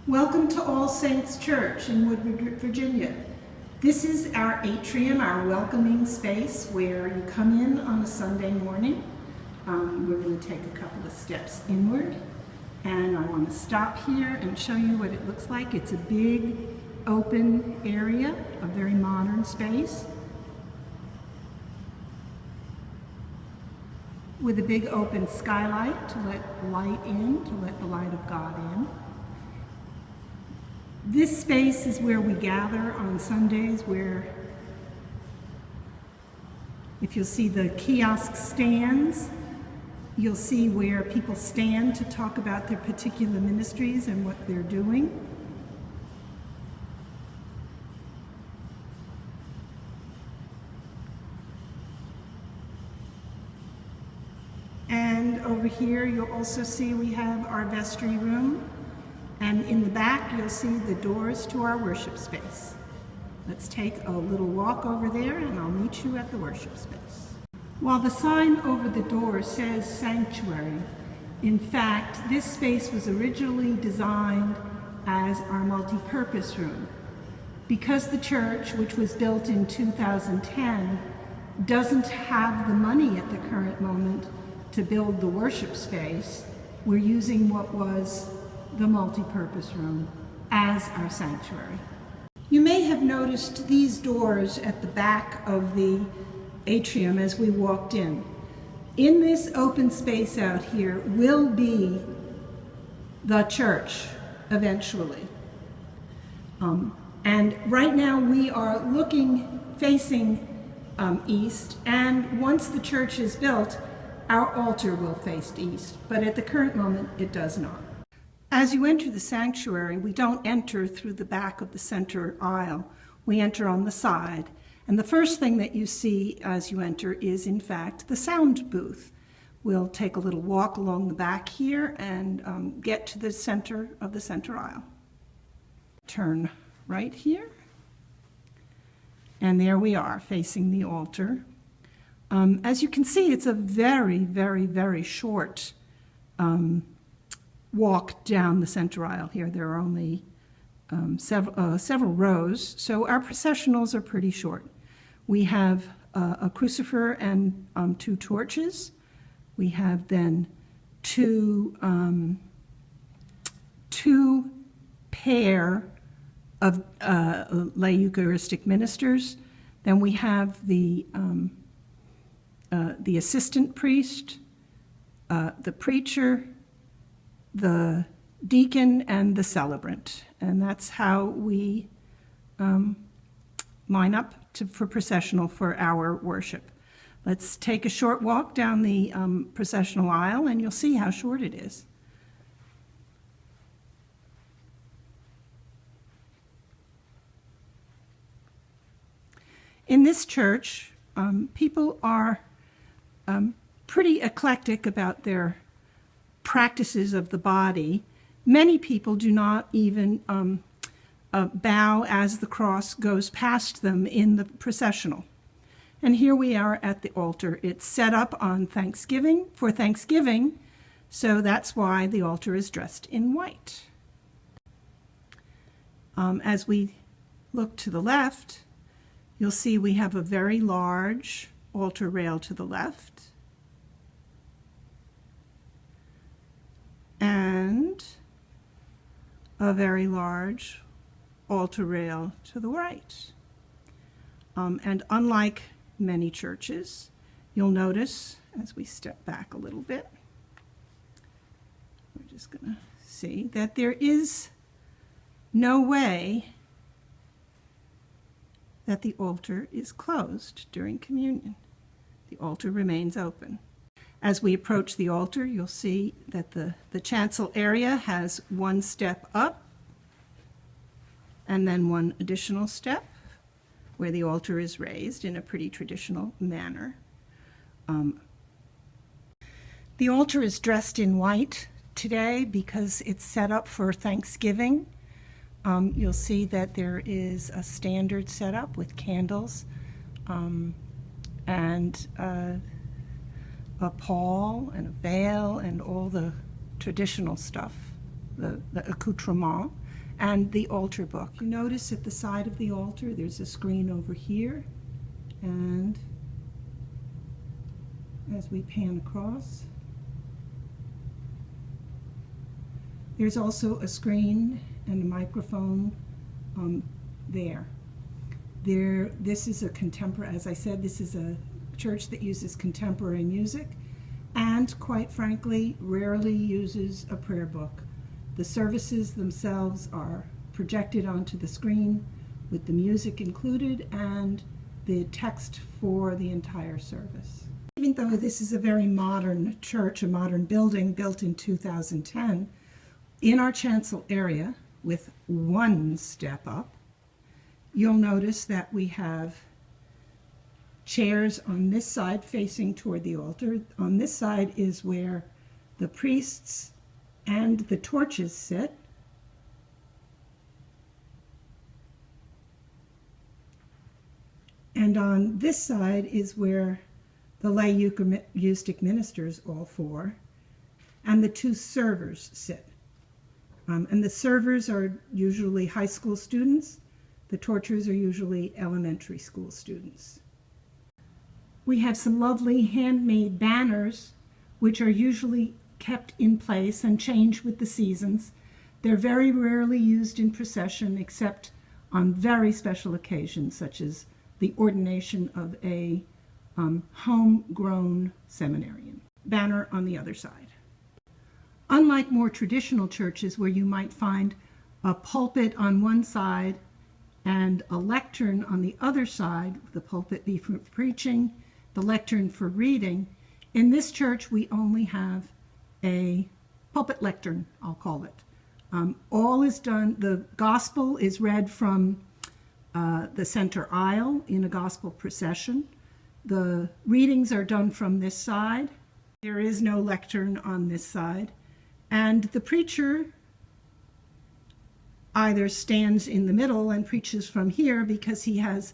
Welcome to All Saints Church in Woodward, Virginia. This is our atrium, our welcoming space where you come in on a Sunday morning. We're going to take a couple of steps inward, and I want to stop here and show you what it looks like. It's a big open area, a very modern space with a big open skylight to let light in, to let the light of God in. This space is where we gather on Sundays, where if you'll see the kiosk stands, you'll see where people stand to talk about their particular ministries and what they're doing. And over here you'll also see we have our vestry room. And in the back, you'll see the doors to our worship space. Let's take a little walk over there and I'll meet you at the worship space. While the sign over the door says sanctuary, in fact, this space was originally designed as our multi-purpose room. Because the church, which was built in 2010, doesn't have the money at the current moment to build the worship space, we're using what was the multi-purpose room as our sanctuary. You may have noticed these doors at the back of the atrium as we walked in. In this open space out here will be the church eventually. And right now we are facing east, and once the church is built, our altar will face east, but at the current moment it does not. As you enter the sanctuary, we don't enter through the back of the center aisle. We enter on the side. And the first thing that you see as you enter is, in fact, the sound booth. We'll take a little walk along the back here and get to the center of the center aisle. Turn right here. And there we are, facing the altar. As you can see, it's a very, very, very short walk down the center aisle here. There are only several rows, so our processionals are pretty short. We have a crucifer and 2 torches. We have then two pair of lay Eucharistic ministers. Then we have the assistant priest, the preacher, the deacon, and the celebrant. And that's how we line up for processional for our worship. Let's take a short walk down the processional aisle and you'll see how short it is. In this church, people are pretty eclectic about their practices of the body. Many people do not even bow as the cross goes past them in the processional. And here we are at the altar. It's set up on Thanksgiving, so that's why the altar is dressed in white. As we look to the left, you'll see we have a very large altar rail to the left, and a very large altar rail to the right. And unlike many churches, you'll notice as we step back a little bit, we're just going to see that there is no way that the altar is closed during communion. The altar remains open. As we approach the altar, you'll see that the chancel area has one step up and then one additional step where the altar is raised in a pretty traditional manner. The altar is dressed in white today because it's set up for Thanksgiving. You'll see that there is a standard setup with candles and a pall and a veil and all the traditional stuff, the accoutrement. and the altar book. You notice at the side of the altar there's a screen over here, and as we pan across, there's also a screen and a microphone there. This is a contemporary, as I said, this is a church that uses contemporary music and, quite frankly, rarely uses a prayer book. The services themselves are projected onto the screen with the music included and the text for the entire service. Even though this is a very modern church, a modern building built in 2010, in our chancel area, with one step up, you'll notice that we have chairs on this side facing toward the altar. On this side is where the priests and the torches sit. And on this side is where the lay Eucharistic ministers, all four, and the two servers sit. And the servers are usually high school students. The torchers are usually elementary school students. We have some lovely handmade banners, which are usually kept in place and change with the seasons. They're very rarely used in procession except on very special occasions, such as the ordination of a homegrown seminarian. Banner on the other side. Unlike more traditional churches where you might find a pulpit on one side and a lectern on the other side, the pulpit be for preaching, the lectern for reading, in this church we only have a pulpit lectern, I'll call it. All is done, the gospel is read from the center aisle in a gospel procession. The readings are done from this side. There is no lectern on this side. And the preacher either stands in the middle and preaches from here because he has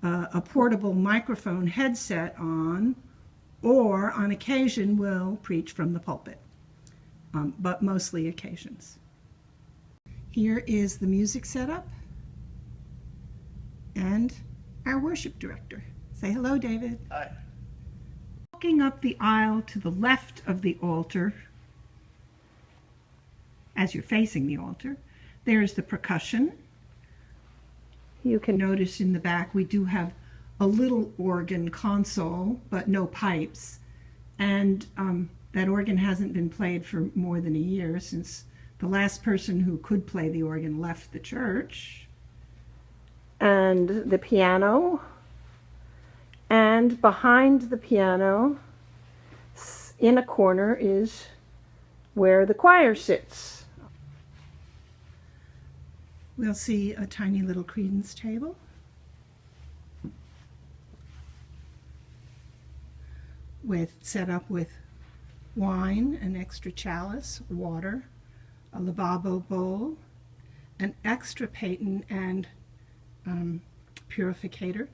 a portable microphone headset on, or on occasion will preach from the pulpit, but mostly occasions. Here is the music setup and our worship director. Say hello, David. Hi. Walking up the aisle to the left of the altar, as you're facing the altar, there's the percussion. You can notice in the back we do have a little organ console, but no pipes. And that organ hasn't been played for more than a year since the last person who could play the organ left the church. And the piano. And behind the piano, in a corner, is where the choir sits. We'll see a tiny little credence table. Set up with wine, an extra chalice, water, a lavabo bowl, an extra paten and purificator,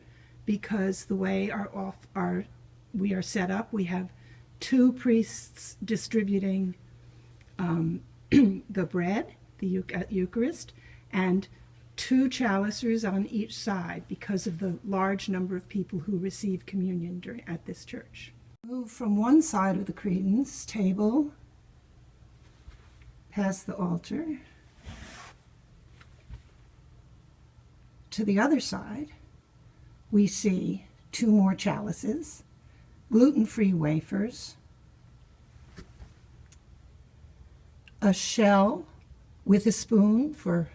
because the way we are set up, we have two priests distributing the bread, the Eucharist, and two chalicers on each side because of the large number of people who receive communion at this church. Move from one side of the credence table past the altar to the other side. We see two more chalices, gluten-free wafers, a shell with a spoon for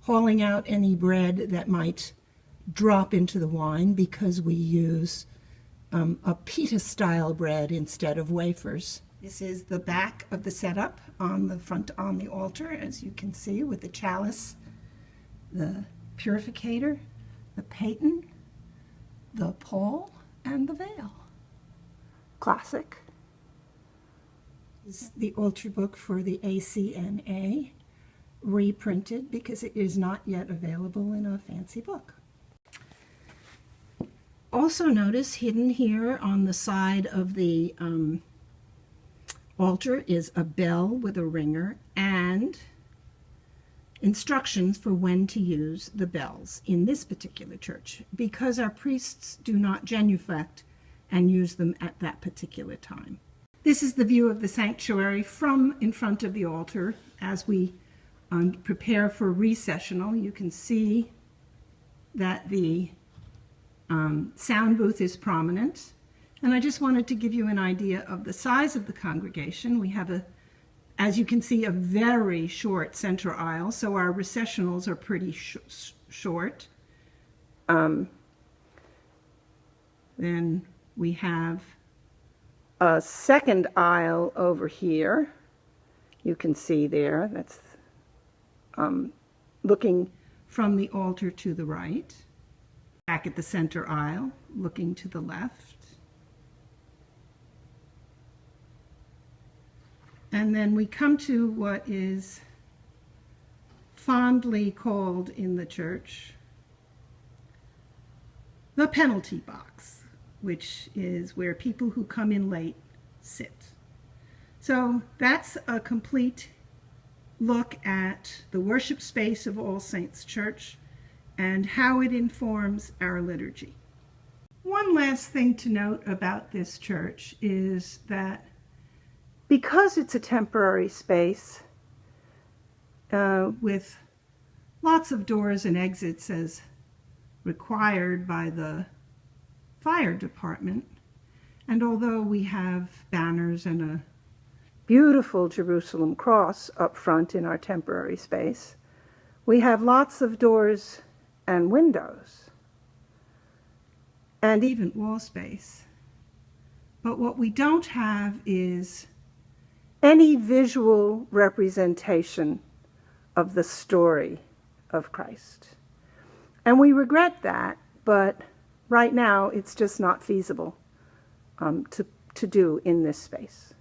hauling out any bread that might drop into the wine, because we use a pita-style bread instead of wafers. This is the back of the setup on the altar, as you can see, with the chalice, the purificator, the paten, the pall, and the veil. Classic. This is the altar book for the ACNA, reprinted because it is not yet available in a fancy book. Also notice hidden here on the side of the altar is a bell with a ringer and instructions for when to use the bells in this particular church, because our priests do not genuflect and use them at that particular time. This is the view of the sanctuary from in front of the altar as we prepare for recessional. You can see that the sound booth is prominent. And I just wanted to give you an idea of the size of the congregation. We have, as you can see, a very short center aisle, so our recessionals are pretty short. Then we have a second aisle over here. You can see there, that's looking from the altar to the right. Back at the center aisle, looking to the left. And then we come to what is fondly called in the church the penalty box, which is where people who come in late sit. So that's a complete look at the worship space of All Saints Church and how it informs our liturgy. One last thing to note about this church is that because it's a temporary space with lots of doors and exits as required by the fire department, and although we have banners and a beautiful Jerusalem cross up front in our temporary space, we have lots of doors and windows and even wall space. But what we don't have is any visual representation of the story of Christ. And we regret that, but right now it's just not feasible to do in this space.